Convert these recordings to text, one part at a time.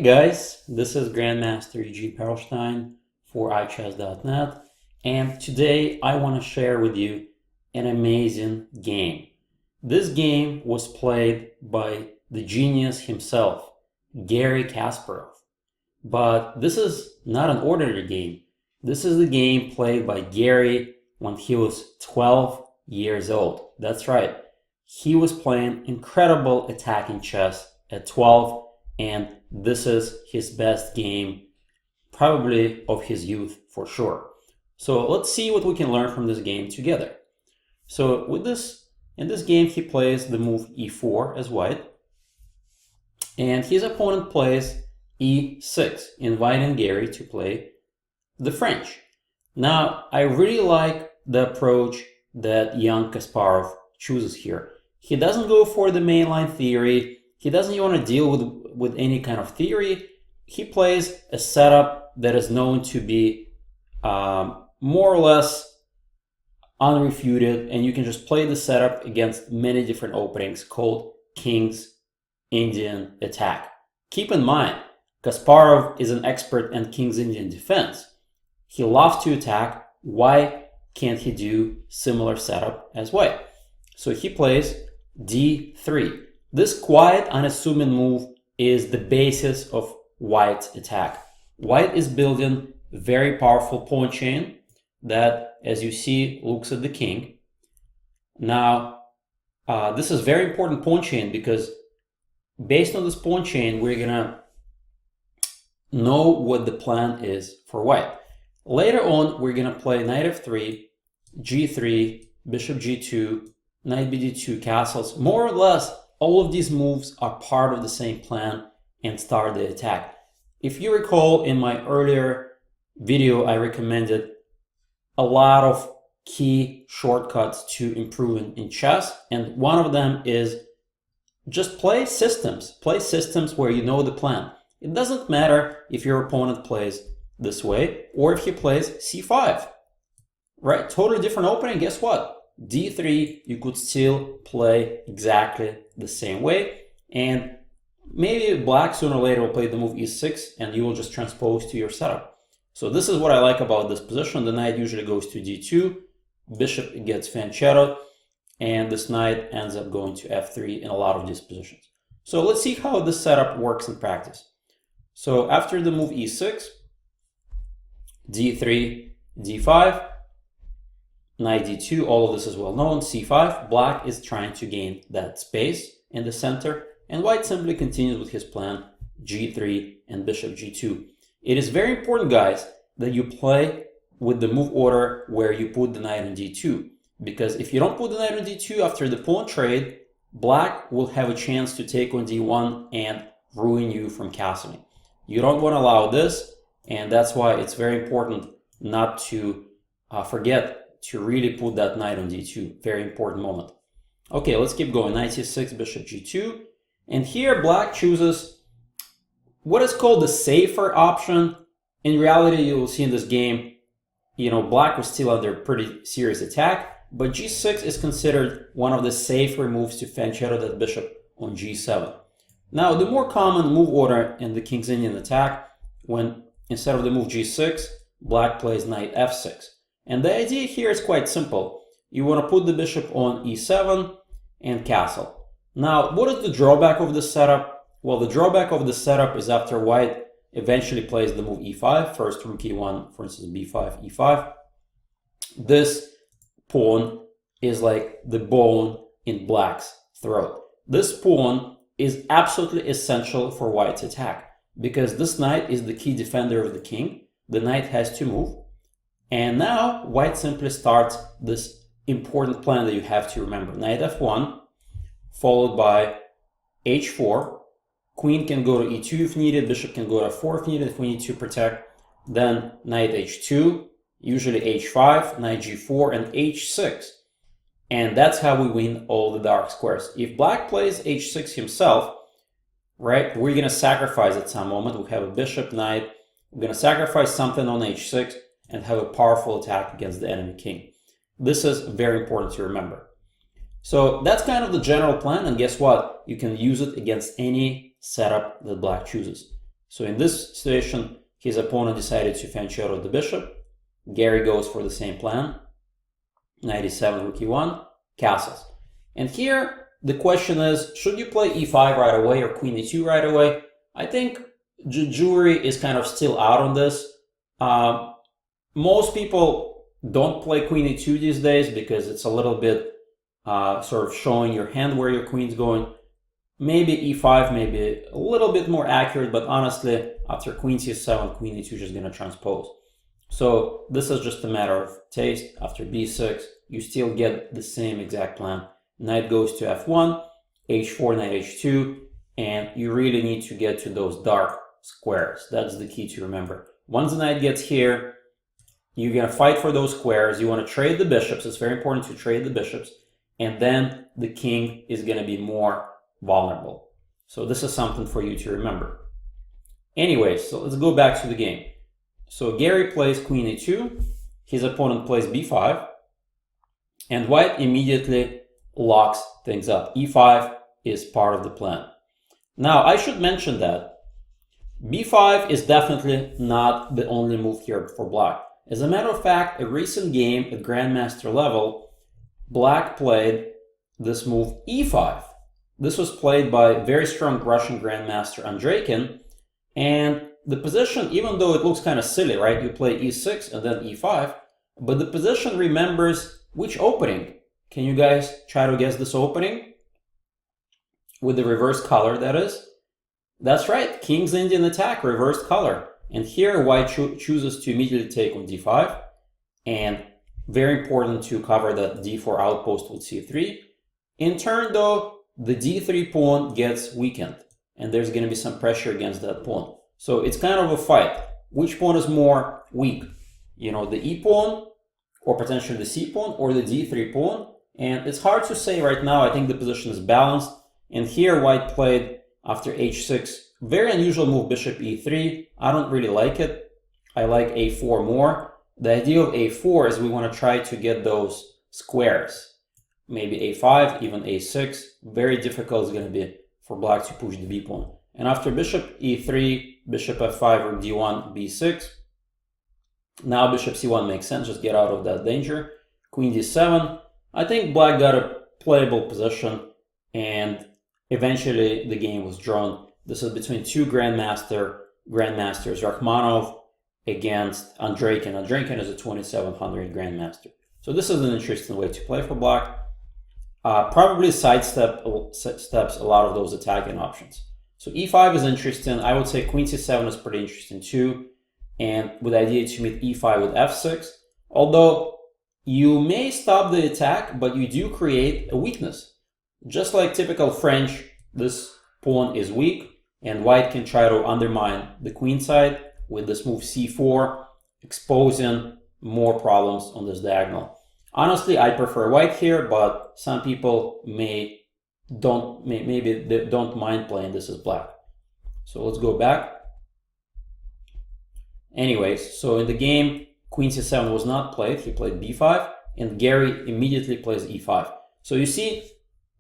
Hey guys, this is Grandmaster Eugene Perelshteyn for iChess.net, and today I want to share with you an amazing game. This game was played by the genius himself, Garry Kasparov. But this is not an ordinary game. This is the game played by Garry when he was 12 years old. That's right. He was playing incredible attacking chess at 12, and this is his best game, probably of his youth for sure. So let's see what we can learn from this game together. So in this game, he plays the move e4 as white, and his opponent plays e6, inviting Garry to play the French. Now, I really like the approach that young Kasparov chooses here. He doesn't go for the mainline theory. He doesn't want to deal with any kind of theory. He plays a setup that is known to be more or less unrefuted, and you can just play the setup against many different openings called King's Indian attack. Keep in mind, Kasparov is an expert in King's Indian defense. He loves to attack. Why can't he do similar setup as white? So he plays d3. This quiet, unassuming move is the basis of white's attack. White is building a very powerful pawn chain that, as you see, looks at the king. Now, this is very important pawn chain because based on this pawn chain, we're gonna know what the plan is for white. Later on, we're gonna play knight f3, g3, bishop g2, knight bd2, castles. More or less, all of these moves are part of the same plan and start the attack. If you recall, in my earlier video, I recommended a lot of key shortcuts to improving in chess, and one of them is just play systems. Play systems where you know the plan. It doesn't matter if your opponent plays this way or if he plays c5, right? Totally different opening. Guess what? d3, you could still play exactly the same way, and maybe black sooner or later will play the move e6 and you will just transpose to your setup. So this is what I like about this position. The knight usually goes to d2, bishop gets fianchettoed, and this knight ends up going to f3 in a lot of these positions. So let's see how this setup works in practice. So after the move e6, d3, d5, knight d2, all of this is well known, c5, black is trying to gain that space in the center, and white simply continues with his plan, g3 and bishop g2. It is very important, guys, that you play with the move order where you put the knight on d2, because if you don't put the knight on d2 after the pawn trade, black will have a chance to take on d1 and ruin you from castling. You don't want to allow this, and that's why it's very important not to forget to really put that knight on d2. Very important moment. Okay, let's keep going. Knight c6, bishop g2. And here black chooses what is called the safer option. In reality, you will see in this game, black was still under pretty serious attack, but g6 is considered one of the safer moves to fianchetto that bishop on g7. Now, the more common move order in the King's Indian attack, when instead of the move g6, black plays knight f6. And the idea here is quite simple. You want to put the bishop on e7 and castle. Now, what is the drawback of this setup? Well, the drawback of the setup is after white eventually plays the move e5, first rook e1, for instance, b5, e5. This pawn is like the bone in black's throat. This pawn is absolutely essential for white's attack because this knight is the key defender of the king. The knight has to move. And now white simply starts this important plan that you have to remember. Knight f1, followed by h4. Queen can go to e2 if needed. Bishop can go to f4 if needed, if we need to protect. Then knight h2, usually h5, knight g4, and h6. And that's how we win all the dark squares. If black plays h6 himself, right, we're going to sacrifice at some moment. We have a bishop, knight. We're going to sacrifice something on h6 and have a powerful attack against the enemy king. This is very important to remember. So that's kind of the general plan, and guess what? You can use it against any setup that black chooses. So in this situation, his opponent decided to fianchetto the bishop. Garry goes for the same plan. Knight e7, rook e1, castles. And here the question is, should you play e5 right away or queen e2 right away? I think the jury is kind of still out on this. Most people don't play queen e2 these days because it's a little bit sort of showing your hand where your queen's going. Maybe e5 may be a little bit more accurate, but honestly, after queen c7, queen e2 is just going to transpose. So this is just a matter of taste. After b6, you still get the same exact plan. Knight goes to f1, h4, knight h2, and you really need to get to those dark squares. That's the key to remember. Once the knight gets here, you're going to fight for those squares. You want to trade the bishops. It's very important to trade the bishops. And then the king is going to be more vulnerable. So this is something for you to remember. Anyway, so let's go back to the game. So Garry plays queen e2, his opponent plays b5, and white immediately locks things up. e5 is part of the plan. Now, I should mention that b5 is definitely not the only move here for black. As a matter of fact, a recent game at grandmaster level, black played this move e5. This was played by very strong Russian grandmaster Andreikin, and the position, even though it looks kind of silly, right? You play e6 and then e5, but the position remembers which opening? Can you guys try to guess this opening? With the reverse color, that is. That's right, King's Indian attack, reversed color. And here white chooses to immediately take on d5, and very important to cover that d4 outpost with c3. In turn though, the d3 pawn gets weakened, and there's going to be some pressure against that pawn. So it's kind of a fight. Which pawn is more weak? You know, the e pawn, or potentially the c pawn, or the d3 pawn? And it's hard to say right now. I think the position is balanced. And here white played after h6. Very unusual move, bishop e3. I don't really like it. I like a4 more. The idea of a4 is we want to try to get those squares. Maybe a5, even a6. Very difficult is going to be for black to push the b pawn. And after bishop e3, bishop f5, or d1, b6. Now bishop c1 makes sense, just get out of that danger. Queen d7. I think black got a playable position, and eventually the game was drawn. This is between two grandmasters, Rachmanov against Andreikin. Andreikin is a 2700 grandmaster. So this is an interesting way to play for black. Probably steps a lot of those attacking options. So e5 is interesting. I would say queen c7 is pretty interesting too. And with the idea to meet e5 with f6. Although you may stop the attack, but you do create a weakness. Just like typical French, this pawn is weak, and white can try to undermine the queen side with this move c4, exposing more problems on this diagonal. Honestly, I prefer white here, but some people maybe they don't mind playing this as black. So let's go back. Anyways, so in the game, queen c7 was not played. He played b5, and Garry immediately plays e5. So you see,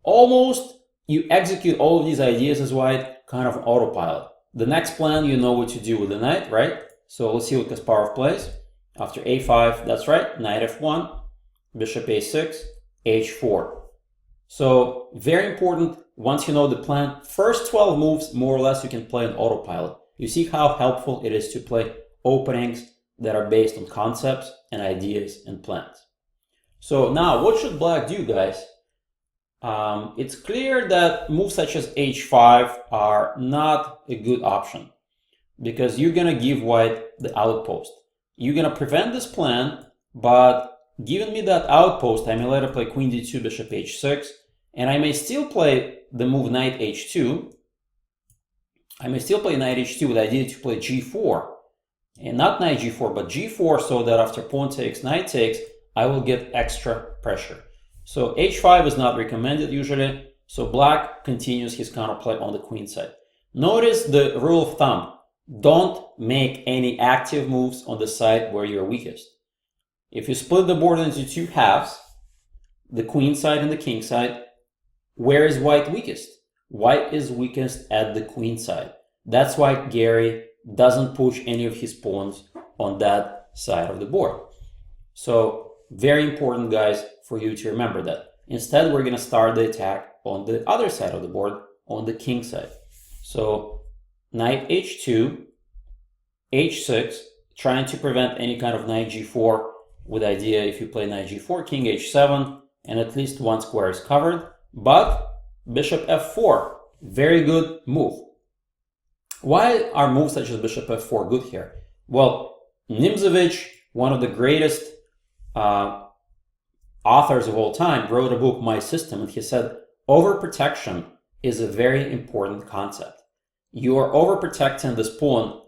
almost you execute all of these ideas as white, kind of autopilot. The next plan, you know what to do with the knight, right? So let's see what Kasparov plays. After a5, that's right, knight f1, bishop a6, h4. So very important, once you know the plan, first 12 moves, more or less, you can play on autopilot. You see how helpful it is to play openings that are based on concepts and ideas and plans. So now, what should black do, guys? It's clear that moves such as h5 are not a good option because you're going to give white the outpost. You're going to prevent this plan, but giving me that outpost, I may later play queen d2, bishop h6, and I may still play the move knight h2. I may still play knight h2 with the idea to play g4, and not knight g4, but g4, so that after pawn takes, knight takes, I will get extra pressure. So h5 is not recommended usually, so black continues his counterplay on the queen side. Notice the rule of thumb, don't make any active moves on the side where you're weakest. If you split the board into two halves, the queen side and the king side, where is white weakest? White is weakest at the queen side. That's why Garry doesn't push any of his pawns on that side of the board. So very important, guys, for you to remember that. Instead, we're going to start the attack on the other side of the board, on the king side. So knight h2, h6, trying to prevent any kind of knight g4 with idea if you play knight g4, king h7, and at least one square is covered. But bishop f4, very good move. Why are moves such as bishop f4 good here? Well, Nimzovich, one of the greatest authors of all time, wrote a book, My System, and he said, overprotection is a very important concept. You are overprotecting this pawn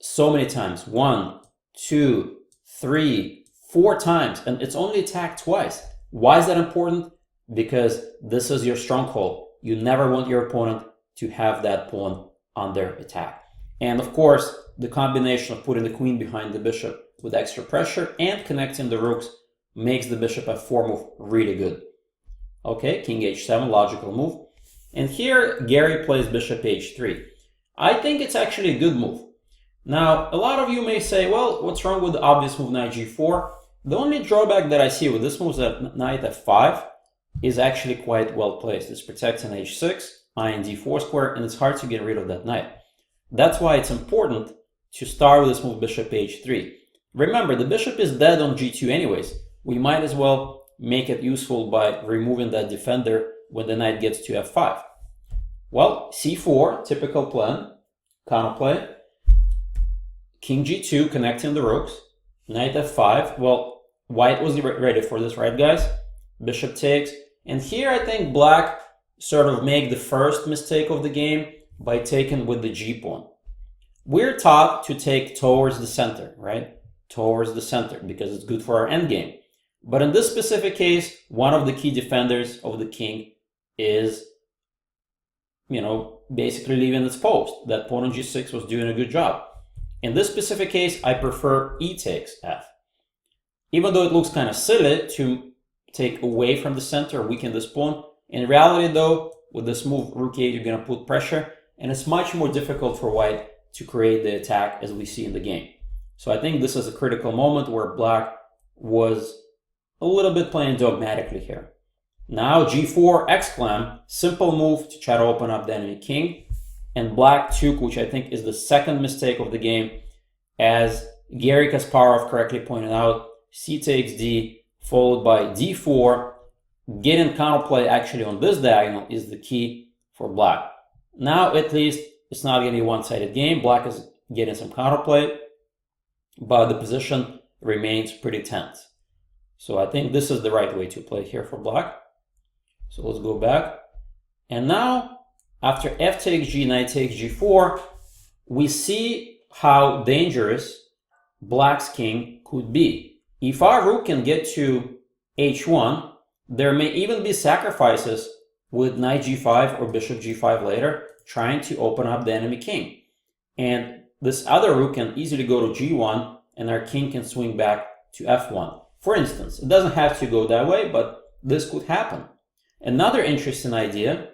so many times. 1, 2, 3, 4 times, and it's only attacked twice. Why is that important? Because this is your stronghold. You never want your opponent to have that pawn under attack. And of course, the combination of putting the queen behind the bishop with extra pressure and connecting the rooks makes the bishop f4 move really good. Okay, king h7, logical move. And here, Garry plays bishop h3. I think it's actually a good move. Now, a lot of you may say, well, what's wrong with the obvious move knight g4? The only drawback that I see with this move is that knight f5 is actually quite well placed. It's protecting h6, iron d4 square, and it's hard to get rid of that knight. That's why it's important to start with this move bishop h3. Remember, the bishop is dead on g2 anyways. We might as well make it useful by removing that defender when the knight gets to f5. Well, c4, typical plan, counterplay. King g2, connecting the rooks. Knight f5. Well, white was ready for this, right, guys? Bishop takes. And here I think black sort of make the first mistake of the game by taking with the g-pawn. We're taught to take towards the center, right? Towards the center, because it's good for our endgame. But in this specific case, one of the key defenders of the king is, basically leaving its post. That pawn on g6 was doing a good job. In this specific case, I prefer e takes f. Even though it looks kind of silly to take away from the center, weaken this pawn, in reality though, with this move, rook a, you're going to put pressure, and it's much more difficult for white to create the attack as we see in the game. So I think this is a critical moment where black was a little bit playing dogmatically here. Now g4, exclam, simple move to try to open up the enemy king. And black took, which I think is the second mistake of the game, as Garry Kasparov correctly pointed out, c takes d, followed by d4. Getting counterplay actually on this diagonal is the key for black. Now at least it's not going to be a one-sided game. Black is getting some counterplay, but the position remains pretty tense. So I think this is the right way to play here for black. So let's go back. And now, after f takes g, knight takes g4, we see how dangerous black's king could be. If our rook can get to h1, there may even be sacrifices with knight g5 or bishop g5 later, trying to open up the enemy king. And this other rook can easily go to g1, and our king can swing back to f1. For instance, it doesn't have to go that way, but this could happen. Another interesting idea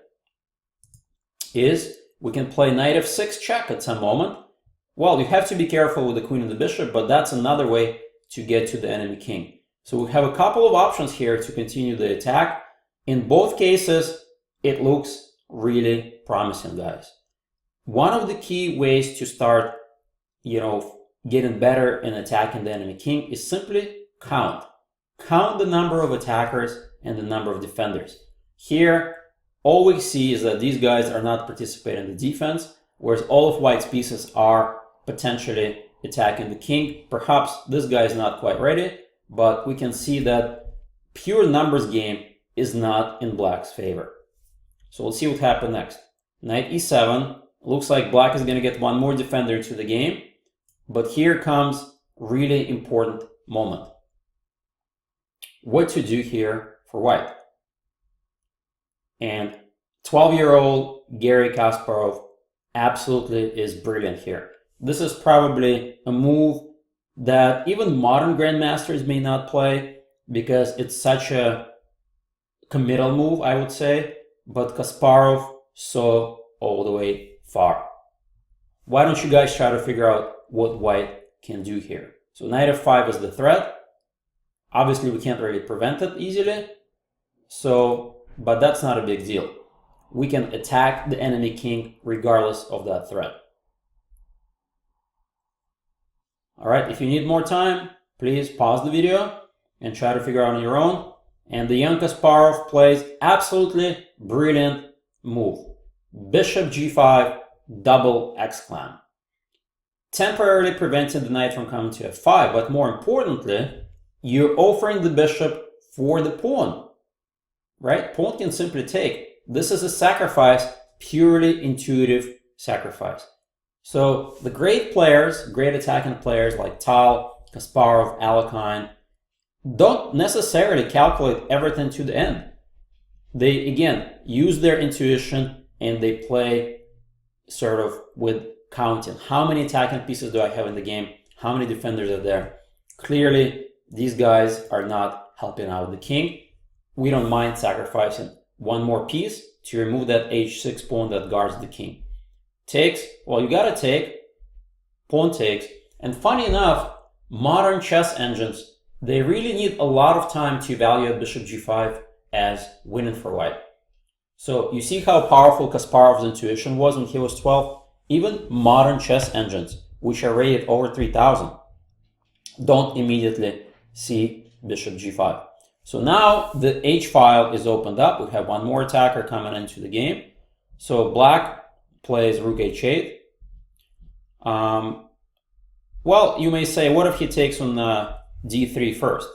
is we can play knight f6 check at some moment. Well, you have to be careful with the queen and the bishop, but that's another way to get to the enemy king. So we have a couple of options here to continue the attack. In both cases, it looks really promising, guys. One of the key ways to start, getting better in attacking the enemy king is simply count. Count the number of attackers and the number of defenders. Here, all we see is that these guys are not participating in the defense, whereas all of white's pieces are potentially attacking the king. Perhaps this guy is not quite ready, but we can see that pure numbers game is not in black's favor. So let's see what happens next. Knight e7. Looks like black is going to get one more defender into the game, but here comes really important moment. What to do here for white? And 12-year-old Garry Kasparov absolutely is brilliant here. This is probably a move that even modern grandmasters may not play because it's such a committal move, I would say, but Kasparov saw all the way far. why don't you guys try to figure out what white can do here? So knight f5 is the threat. Obviously, we can't really prevent it easily. So, but that's not a big deal. We can attack the enemy king regardless of that threat. All right, if you need more time, please pause the video and try to figure out on your own. And the young Kasparov plays absolutely brilliant move. Bishop g5, double exclam. Temporarily preventing the knight from coming to f5, but more importantly, you're offering the bishop for the pawn, right? Pawn can simply take. This is a sacrifice, purely intuitive sacrifice. So the great players, great attacking players like Tal, Kasparov, Alekhine, don't necessarily calculate everything to the end. They, again, use their intuition and they play sort of with counting. How many attacking pieces do I have in the game? How many defenders are there? Clearly, these guys are not helping out the king. We don't mind sacrificing one more piece to remove that h6 pawn that guards the king. Takes, well, you gotta take, pawn takes. And funny enough, modern chess engines, they really need a lot of time to evaluate bishop g5 as winning for white. So you see how powerful Kasparov's intuition was when he was 12? Even modern chess engines, which are rated over 3000, don't immediately see bishop g5. So now the h file is opened up. We have one more attacker coming into the game. So black plays rook h8. Well, you may say, what if he takes on d3 first?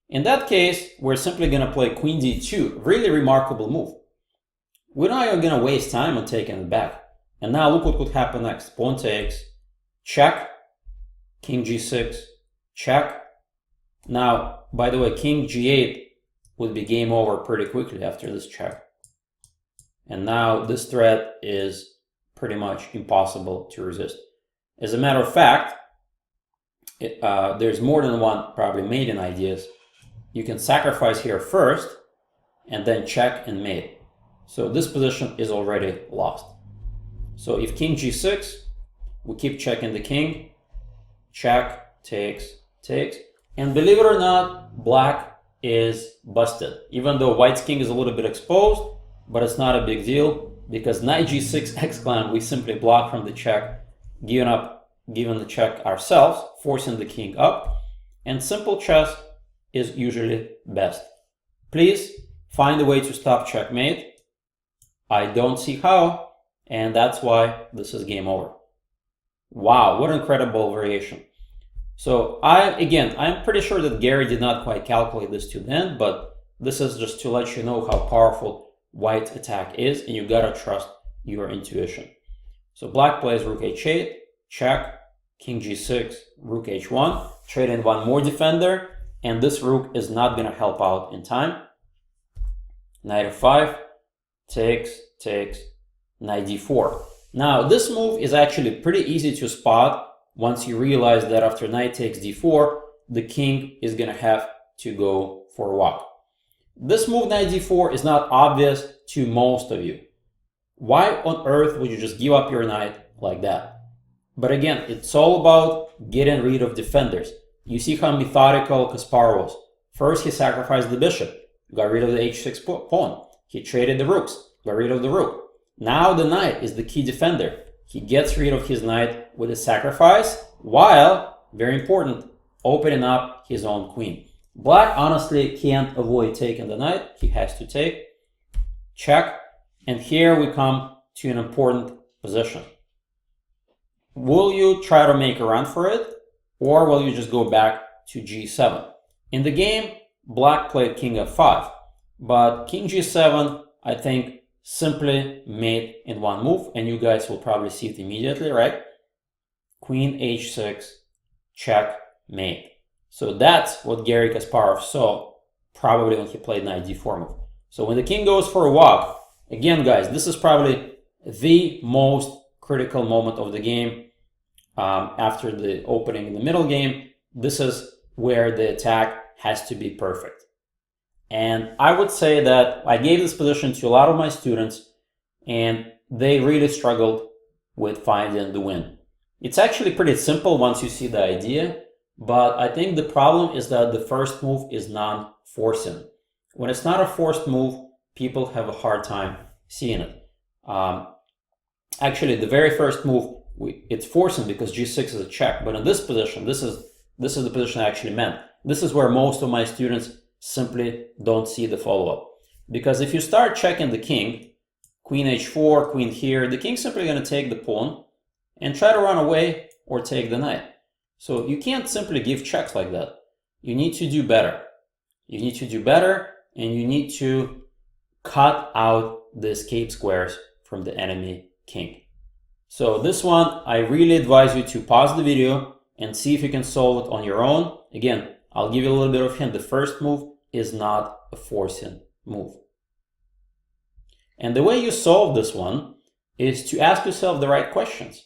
In that case, we're simply going to play queen d2. Really remarkable move. We're not even going to waste time on taking it back. And now look what could happen next. Pawn takes, check, king g6, check. Now, by the way, king g8 would be game over pretty quickly after this check. And now this threat is pretty much impossible to resist. As a matter of fact, there's more than one probably mating ideas. You can sacrifice here first and then check and mate. So this position is already lost. So if king g6, we keep checking the king, check, takes, takes. And believe it or not, black is busted. Even though white's king is a little bit exposed, but it's not a big deal because knight g6 exclam, we simply block from the check, given the check ourselves, forcing the king up. And simple chess is usually best. Please find a way to stop checkmate. I don't see how, and that's why this is game over. Wow, what incredible variation. So I'm pretty sure that Garry did not quite calculate this to the end, but this is just to let you know how powerful white attack is, and you gotta trust your intuition. So black plays rook h8, check, king g6, rook h1, trade in one more defender, and this rook is not gonna help out in time. Knight f5, takes, takes, knight d4. Now this move is actually pretty easy to spot once you realize that after knight takes d4, the king is gonna have to go for a walk. This move, knight d4, is not obvious to most of you. Why on earth would you just give up your knight like that? But again, it's all about getting rid of defenders. You see how methodical Kasparov was. First, he sacrificed the bishop, got rid of the h6 pawn. He traded the rooks, got rid of the rook. Now the knight is the key defender. He gets rid of his knight with a sacrifice, while, very important, opening up his own queen. Black honestly can't avoid taking the knight. He has to take, check, and here we come to an important position. Will you try to make a run for it, or will you just go back to g7? In the game, black played king f5, but king g7, I think, simply made in one move, and you guys will probably see it immediately, right? Queen h6, check, mate. So that's what Garry Kasparov saw probably when he played knight d4 move. So when the king goes for a walk, again, guys, this is probably the most critical moment of the game. After the opening in the middle game, this is where the attack has to be perfect. And I would say that I gave this position to a lot of my students, and they really struggled with finding the win. It's actually pretty simple once you see the idea, but I think the problem is that the first move is non-forcing. When it's not a forced move, people have a hard time seeing it. Actually, the very first move, it's forcing because g6 is a check, but in this position, this is the position I actually meant. This is where most of my students simply don't see the follow-up. Because if you start checking the king, queen h4, queen here, the king's simply going to take the pawn and try to run away or take the knight. So you can't simply give checks like that. You need to do better. You need to do better, and you need to cut out the escape squares from the enemy king. So this one, I really advise you to pause the video and see if you can solve it on your own. Again, I'll give you a little bit of hint. The first move is not a forcing move. And the way you solve this one is to ask yourself the right questions.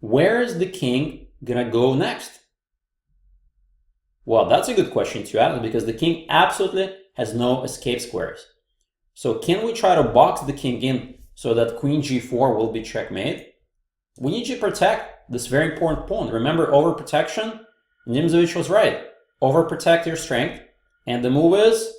Where is the king gonna go next? Well, that's a good question to ask because the king absolutely has no escape squares. So can we try to box the king in so that queen g4 will be checkmate? We need to protect this very important pawn. Remember, overprotection? Nimzovich was right. Overprotect your strength. And the move is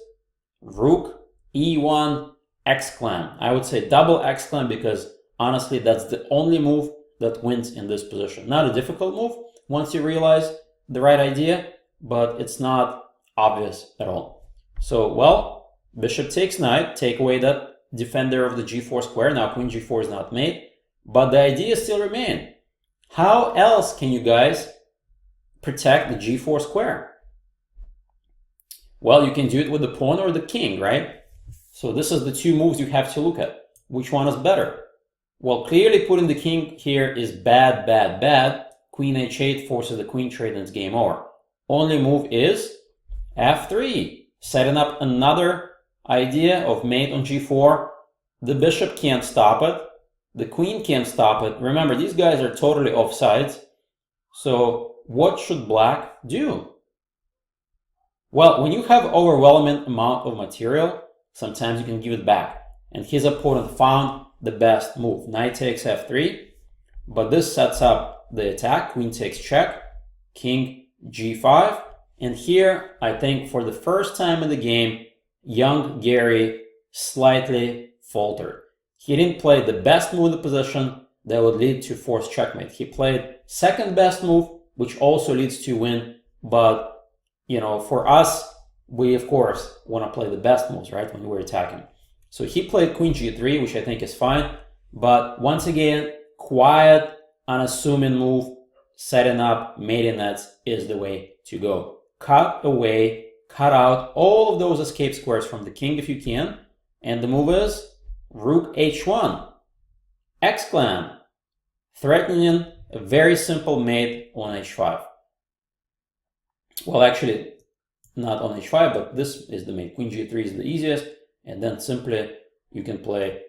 rook e1 exclam. I would say double exclam because honestly, that's the only move that wins in this position. Not a difficult move once you realize the right idea, but it's not obvious at all. So, well, bishop takes knight, take away that defender of the g4 square. Now queen g4 is not made, but the idea still remains. How else can you guys protect the g4 square? Well, you can do it with the pawn or the king, right? So this is the two moves you have to look at. Which one is better? Well, clearly putting the king here is bad, bad, bad. Queen h8 forces the queen trade and it's game over. Only move is f3, setting up another idea of mate on g4. The bishop can't stop it. The queen can't stop it. Remember, these guys are totally offsides. So what should black do? Well, when you have overwhelming amount of material, sometimes you can give it back. And his opponent found the best move. Knight takes f3, but this sets up the attack. Queen takes check, king g5. And here, I think for the first time in the game, young Garry slightly faltered. He didn't play the best move in the position that would lead to forced checkmate. He played second best move, which also leads to win. But, you know, for us, we of course want to play the best moves, right, when we're attacking. So he played queen g3, which I think is fine. But once again, quiet, unassuming move, setting up mating nets is the way to go. Cut away, cut out all of those escape squares from the king if you can. And the move is rook h1, exclam, threatening a very simple mate on h5. Well, actually, not on h5, but this is the mate. Queen g3 is the easiest. And then simply you can play,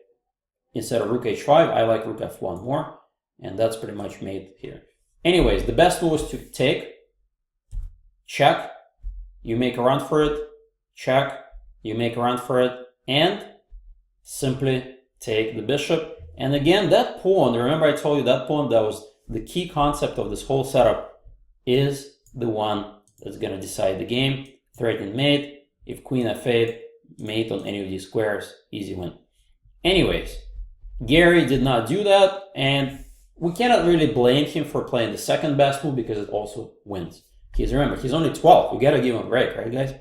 instead of rook h5, I like rook f1 more. And that's pretty much mate here. Anyways, the best move is to take, check, you make a run for it, check, you make a run for it, and simply take the bishop. And again, that pawn, remember I told you that pawn, that was the key concept of this whole setup, is the one that's going to decide the game. Threatening mate. If queen f8, mate on any of these squares, easy win. Anyways, Garry did not do that, and we cannot really blame him for playing the second best move because it also wins. Remember, he's only 12. We gotta give him a break, right, guys?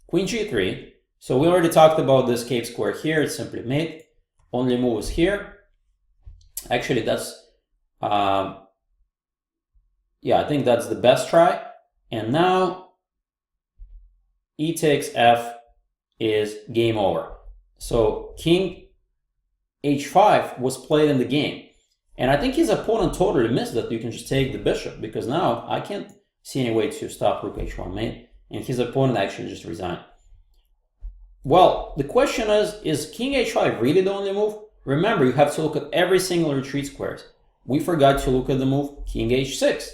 Queen g3. So we already talked about the escape square here. It's simply mate. Only move is here. Actually, that's yeah, I think that's the best try. And now e takes f is game over. So king h5 was played in the game. And I think his opponent totally missed that you can just take the bishop, because now I can't see any way to stop rook h1 mate. And his opponent actually just resigned. Well, the question is king h5 really the only move? Remember, you have to look at every single retreat squares. We forgot to look at the move king h6.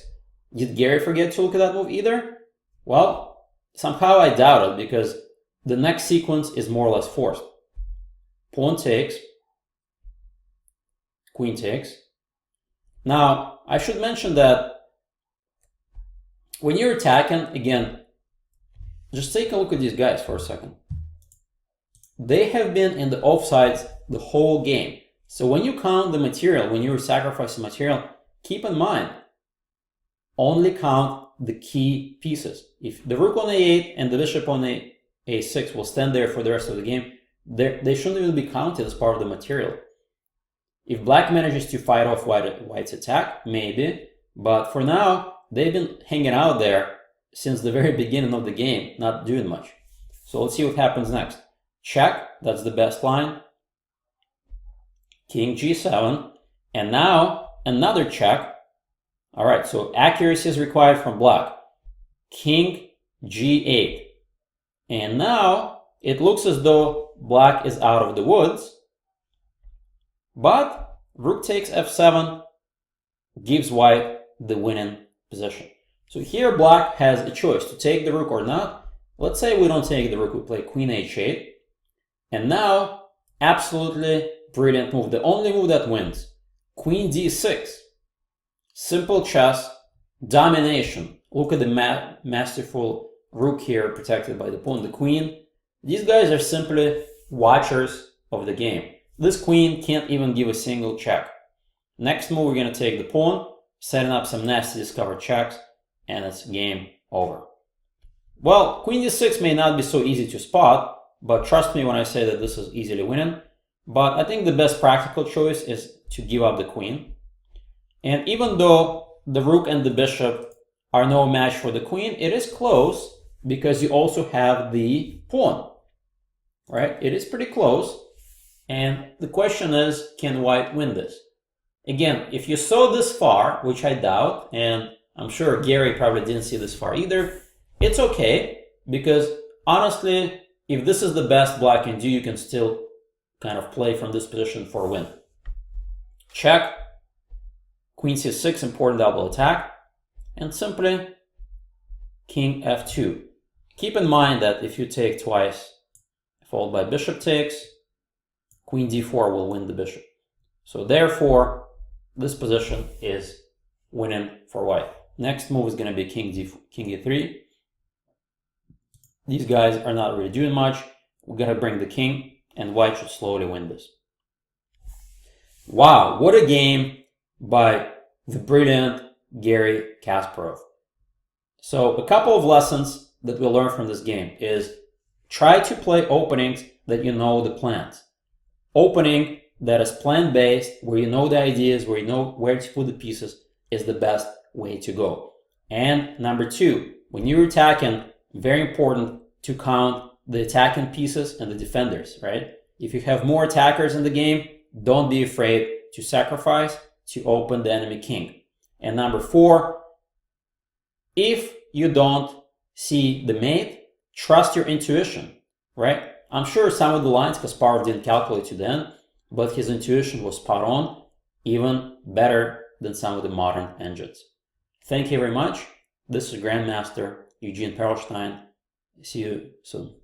Did Garry forget to look at that move either? Well, somehow I doubt it, because the next sequence is more or less forced. Pawn takes, queen takes, Now, I should mention that when you're attacking, again, just take a look at these guys for a second. They have been in the offsides the whole game. So when you count the material, when you're sacrificing material, keep in mind, only count the key pieces. If the rook on a8 and the bishop on a6 will stand there for the rest of the game, they shouldn't even be counted as part of the material. If black manages to fight off white's attack, maybe, but for now, they've been hanging out there since the very beginning of the game, not doing much. So let's see what happens next. Check, that's the best line. King g7, and now another check. All right, so accuracy is required from black. King g8. And now it looks as though black is out of the woods, but rook takes f7 gives white the winning position. So here black has a choice to take the rook or not. Let's say we don't take the rook, we play queen h8. And now, absolutely brilliant move, the only move that wins. Queen d6. Simple chess, domination. Look at the masterful rook here protected by the pawn, the queen. These guys are simply watchers of the game. This queen can't even give a single check. Next move, we're going to take the pawn, setting up some nasty discovered checks, and it's game over. Well, queen d6 may not be so easy to spot, but trust me when I say that this is easily winning. But I think the best practical choice is to give up the queen. And even though the rook and the bishop are no match for the queen, it is close because you also have the pawn, right? It is pretty close. And the question is, can white win this? Again, if you saw this far, which I doubt, and I'm sure Garry probably didn't see this far either, it's okay, because honestly, if this is the best black can do, you can still kind of play from this position for a win. Check, queen c6, important double attack, and simply king f2. Keep in mind that if you take twice, followed by bishop takes, queen d4 will win the bishop. So therefore, this position is winning for white. Next move is going to be king e3. These guys are not really doing much. We're going to bring the king, and white should slowly win this. Wow, what a game by the brilliant Garry Kasparov. So a couple of lessons that we learn from this game is try to play openings that you know the plans. Opening that is plan-based, where you know the ideas, where you know where to put the pieces, is the best way to go. And number two, when you're attacking, very important to count the attacking pieces and the defenders, right? If you have more attackers in the game, don't be afraid to sacrifice to open the enemy king. And number four, if you don't see the mate, trust your intuition, right? I'm sure some of the lines Kasparov didn't calculate to the end, but his intuition was spot on, even better than some of the modern engines. Thank you very much. This is Grandmaster Eugene Perelshteyn. See you soon.